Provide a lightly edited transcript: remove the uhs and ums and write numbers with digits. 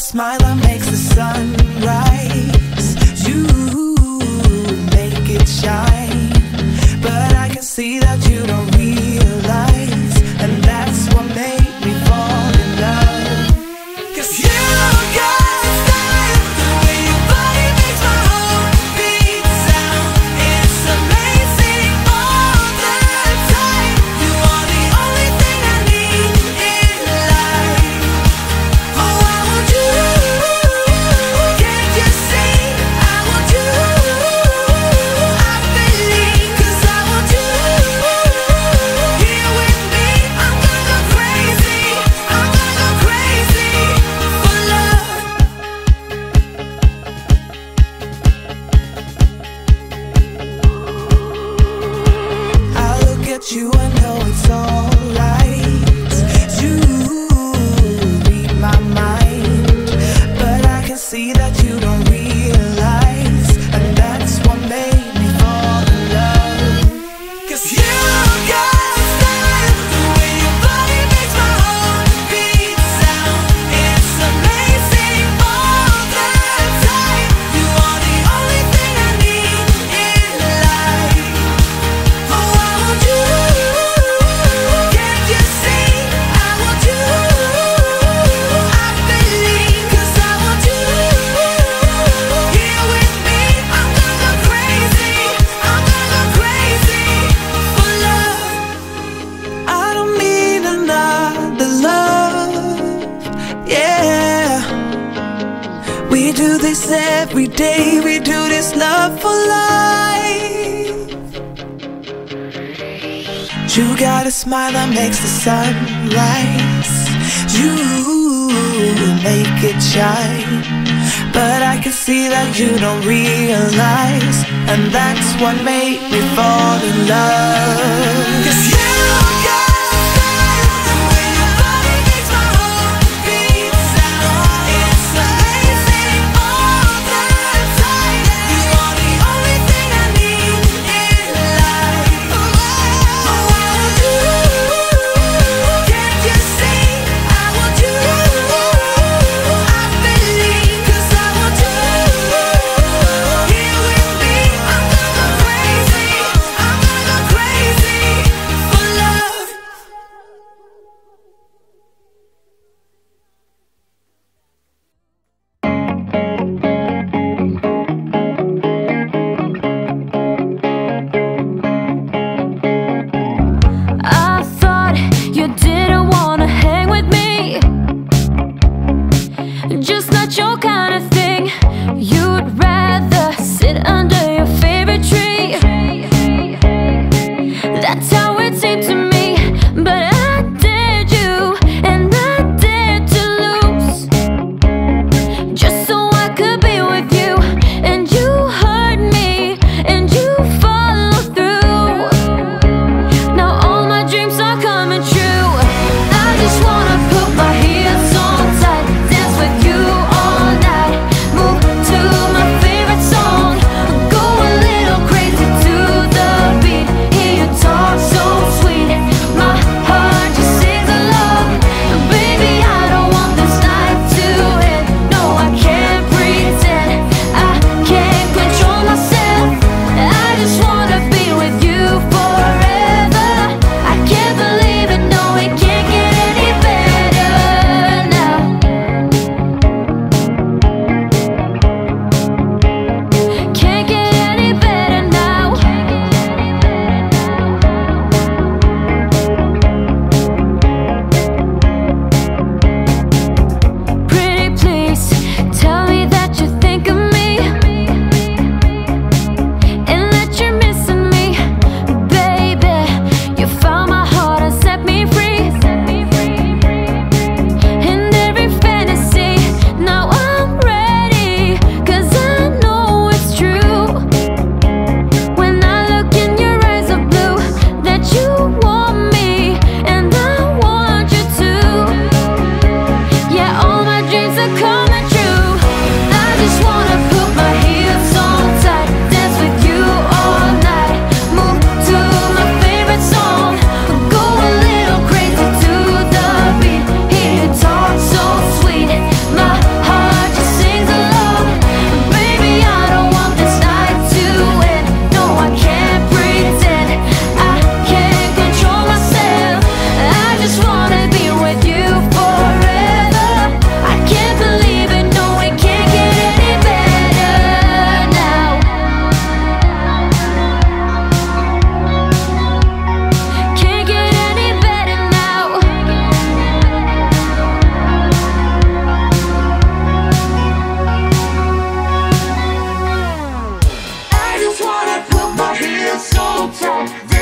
smile that makes the sun rise. You make it shine, but I can see that you don't realize, and that's what made me fall in love. 'Cause you got style, the way your body makes my heart beat sound. It's amazing all the time. You are the only thing I need in life. Oh, I want you. Can't you see? I want you. I believe, 'cause I want you here with me. I'm gonna go crazy. I'm gonna go crazy for love. I look at you and know it's alright. You read my mind, but I can see that you don't realize, and that's what made me fall in love. 'Cause you got style, the way your body makes my heart beat sound. It's amazing all the time. You are the only thing I need in life. Oh, I want you. Can't you see? I want you. I believe, 'cause I want you here with me. I'm gonna go crazy. I'm gonna go crazy for love. I don't need another love. Yeah, we do this every day. We do this love for life. You got a smile that makes the sun rise. You make it shine, but I can see that you don't realize, and that's what made me fall in love. 'Cause you got style, the way your body makes my heart beat sound. It's amazing all the time. You are the only thing I need in life. Oh, I want you. Can't you see? I want you. I believe, 'cause I want you here with me. I'm gonna go crazy. I'm gonna go crazy for love. I thought you didn't wanna hang with me, just not your kind of thing. You'd rather sit under your favorite tree. That's how it seemed to me, but I dared you and I dared to lose, just so I could be with you. And you hurt me and you follow through. Now all my dreams are coming true. I just wanna put my heels on tight, dance with you all night, move to my favorite song, Check.